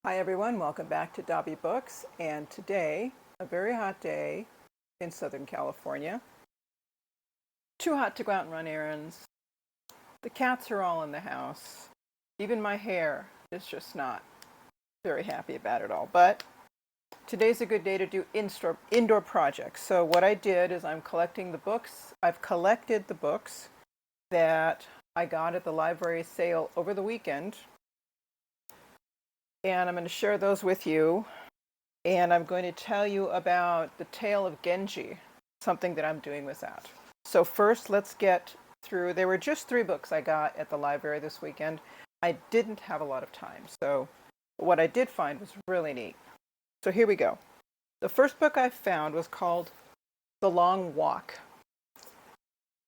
Hi everyone, welcome back to Dobby Books, and today, a very hot day in Southern California. Too hot to go out and run errands. The cats are all in the house. Even my hair is just not very happy about it all. But today's a good day to do indoor projects. So what I did is I'm collecting the books. I've collected the books that I got at the library sale over the weekend. And I'm going to share those with you. And I'm going to tell you about the tale of Genji, something that I'm doing with that. So first, let's get through. There were just 3 books I got at the library this weekend. I didn't have a lot of time. So what I did find was really neat. So here we go. The first book I found was called The Long Walk,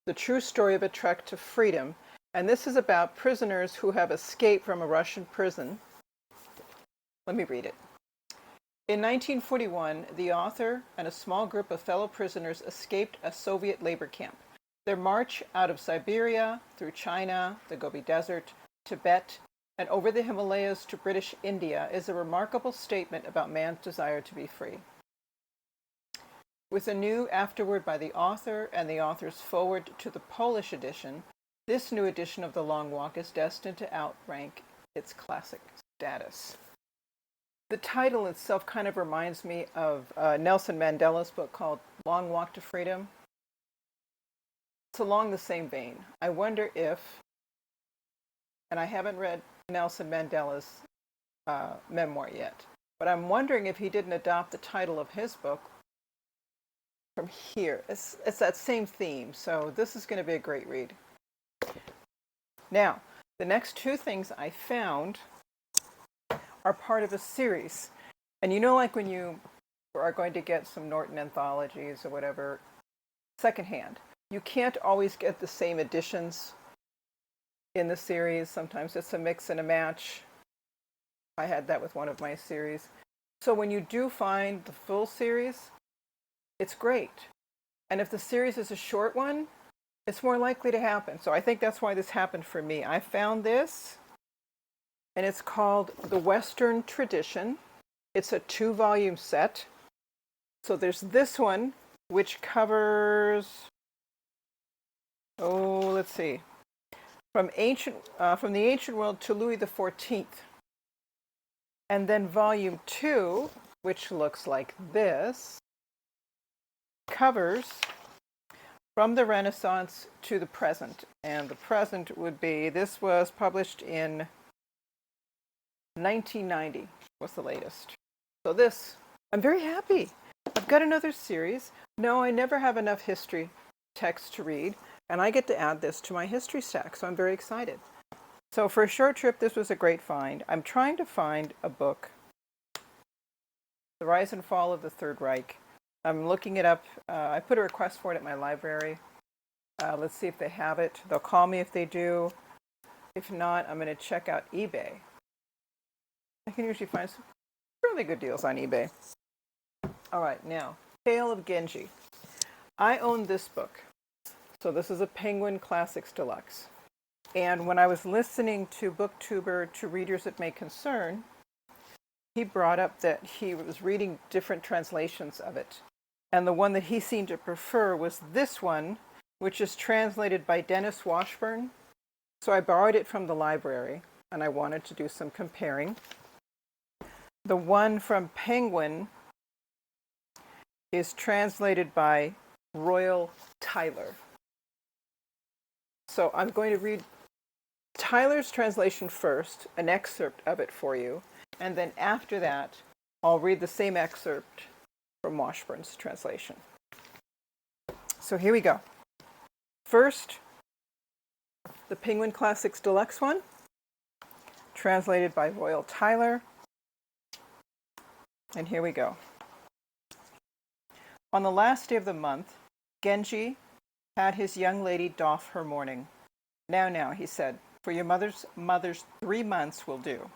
The True Story of a Trek to Freedom. And this is about prisoners who have escaped from a Russian prison. Let me read it. In 1941, the author and a small group of fellow prisoners escaped a Soviet labor camp. Their march out of Siberia, through China, the Gobi Desert, Tibet, and over the Himalayas to British India is a remarkable statement about man's desire to be free. With a new afterword by the author and the author's foreword to the Polish edition, this new edition of The Long Walk is destined to outrank its classic status. The title itself kind of reminds me of Nelson Mandela's book called Long Walk to Freedom. It's along the same vein. I wonder if, and I haven't read Nelson Mandela's memoir yet, but I'm wondering if he didn't adopt the title of his book from here. It's that same theme, so this is going to be a great read. Now, the next 2 things I found are part of a series. And you know, like when you are going to get some Norton anthologies or whatever, secondhand, you can't always get the same editions in the series. Sometimes it's a mix and a match. I had that with one of my series. So when you do find the full series, it's great. And if the series is a short one, it's more likely to happen. So I think that's why this happened for me. I found this, and it's called The Western Tradition. It's a 2-volume set. So there's this one, which covers, let's see, from the ancient world to Louis XIV. And then volume 2, which looks like this, covers from the Renaissance to the present. And the present would be, this was published in 1990 was the latest. So this, I'm very happy. I've got another series. No, I never have enough history text to read, and I get to add this to my history stack, so I'm very excited. So for a short trip, this was a great find. I'm trying to find a book, The Rise and Fall of the Third Reich. I'm looking it up. I put a request for it at my library. Let's see if they have it. They'll call me if they do. If not, I'm going to check out eBay. I can usually find some really good deals on eBay. All right, now, Tale of Genji. I own this book. So this is a Penguin Classics Deluxe. And when I was listening to BookTuber, to Readers It May Concern, he brought up that he was reading different translations of it. And the one that he seemed to prefer was this one, which is translated by Dennis Washburn. So I borrowed it from the library, and I wanted to do some comparing. The one from Penguin is translated by Royall Tyler. So I'm going to read Tyler's translation first, an excerpt of it for you, and then after that, I'll read the same excerpt from Washburn's translation. So here we go. First, the Penguin Classics Deluxe one, translated by Royall Tyler. And here we go. On the last day of the month, Genji had his young lady doff her mourning. Now, he said, for your mother's 3 months will do.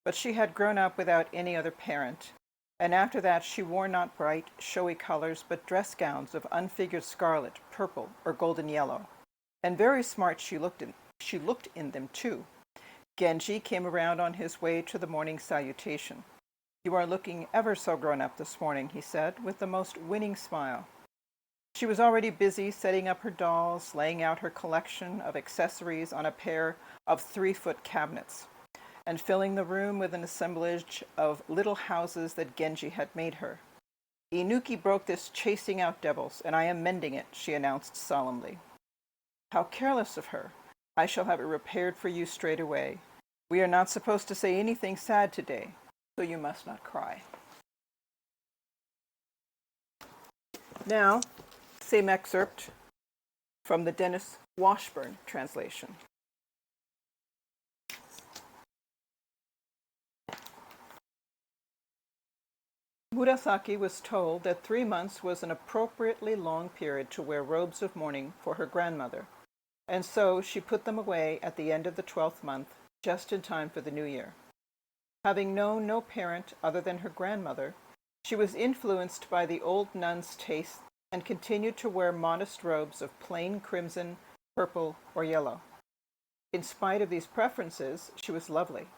But she had grown up without any other parent, and after that she wore not bright, showy colors, but dress gowns of unfigured scarlet, purple, or golden yellow. And very smart she looked in them too. Genji came around on his way to the morning salutation. "You are looking ever so grown up this morning," he said, with the most winning smile. She was already busy setting up her dolls, laying out her collection of accessories on a pair of 3-foot cabinets, and filling the room with an assemblage of little houses that Genji had made her. "Inuki broke this chasing out devils, and I am mending it," she announced solemnly. "How careless of her. I shall have it repaired for you straight away. We are not supposed to say anything sad today, so you must not cry." Now, same excerpt from the Dennis Washburn translation. Murasaki was told that 3 months was an appropriately long period to wear robes of mourning for her grandmother, and so she put them away at the end of the 12th month, just in time for the new year. Having known no parent other than her grandmother, she was influenced by the old nun's taste and continued to wear modest robes of plain crimson, purple, or yellow. In spite of these preferences, she was lovely.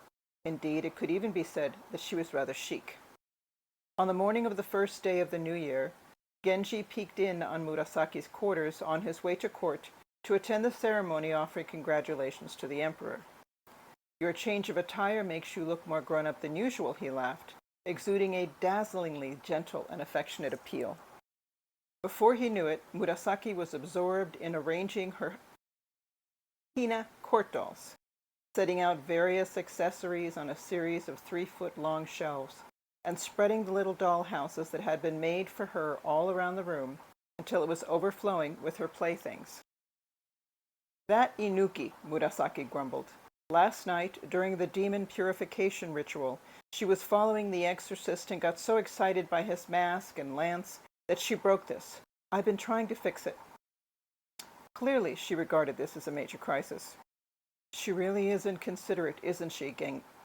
Indeed, it could even be said that she was rather chic. On the morning of the first day of the new year, Genji peeked in on Murasaki's quarters on his way to court to attend the ceremony offering congratulations to the emperor. "Your change of attire makes you look more grown up than usual," he laughed, exuding a dazzlingly gentle and affectionate appeal. Before he knew it, Murasaki was absorbed in arranging her Hina court dolls, setting out various accessories on a series of 3-foot-long shelves, and spreading the little doll houses that had been made for her all around the room until it was overflowing with her playthings. "That Inuki," Murasaki grumbled. "Last night, during the demon purification ritual, she was following the exorcist and got so excited by his mask and lance that she broke this. I've been trying to fix it." Clearly, she regarded this as a major crisis. "She really is inconsiderate, isn't she?"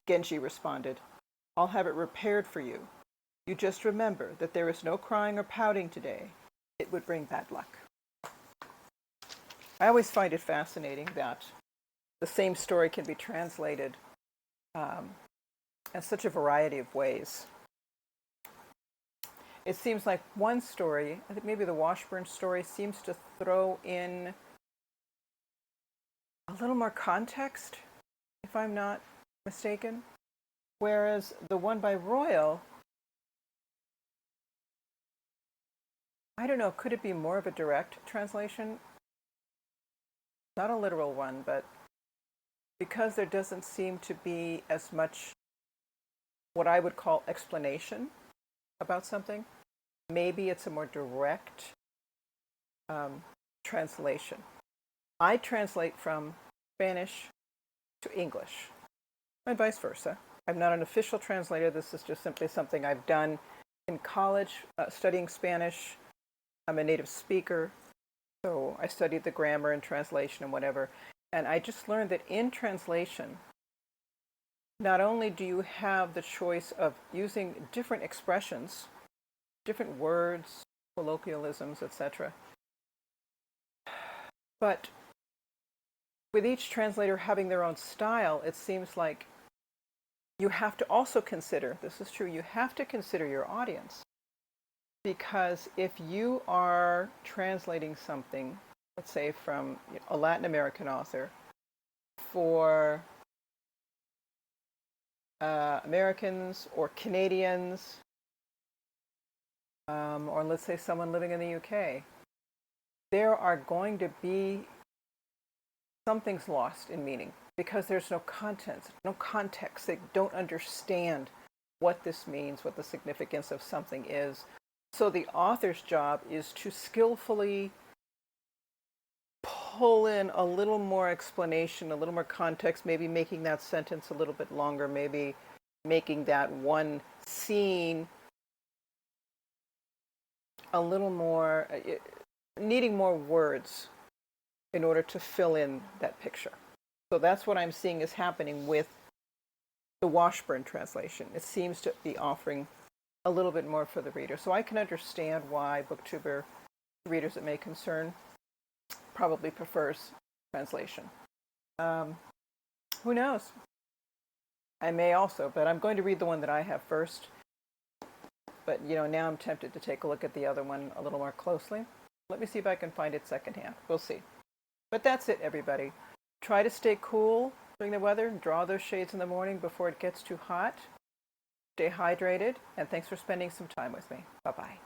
Genji responded. "I'll have it repaired for you. You just remember that there is no crying or pouting today. It would bring bad luck." I always find it fascinating that the same story can be translated in such a variety of ways. It seems like one story, I think maybe the Washburn story, seems to throw in a little more context, if I'm not mistaken. Whereas the one by Royall, I don't know, could it be more of a direct translation? Not a literal one, but because there doesn't seem to be as much what I would call explanation about something, maybe it's a more direct translation. I translate from Spanish to English, and vice versa. I'm not an official translator. This is just simply something I've done in college, studying Spanish. I'm a native speaker, so I studied the grammar and translation and whatever. And I just learned that in translation, not only do you have the choice of using different expressions, different words, colloquialisms, etc., but with each translator having their own style, it seems like you have to also consider, this is true, you have to consider your audience. Because if you are translating something, let's say from a Latin American author, for Americans or Canadians, or let's say someone living in the UK, there are going to be some things lost in meaning because there's no content, no context. They don't understand what this means, what the significance of something is. So the author's job is to skillfully pull in a little more explanation, a little more context, maybe making that sentence a little bit longer, maybe making that one scene a little more, needing more words in order to fill in that picture. So that's what I'm seeing is happening with the Washburn translation. It seems to be offering a little bit more for the reader. So I can understand why BookTuber readers it may concern probably prefers translation. Who knows? I may also, but I'm going to read the one that I have first. But, you know, now I'm tempted to take a look at the other one a little more closely. Let me see if I can find it secondhand. We'll see. But that's it, everybody. Try to stay cool during the weather. Draw those shades in the morning before it gets too hot. Stay hydrated, and thanks for spending some time with me. Bye-bye.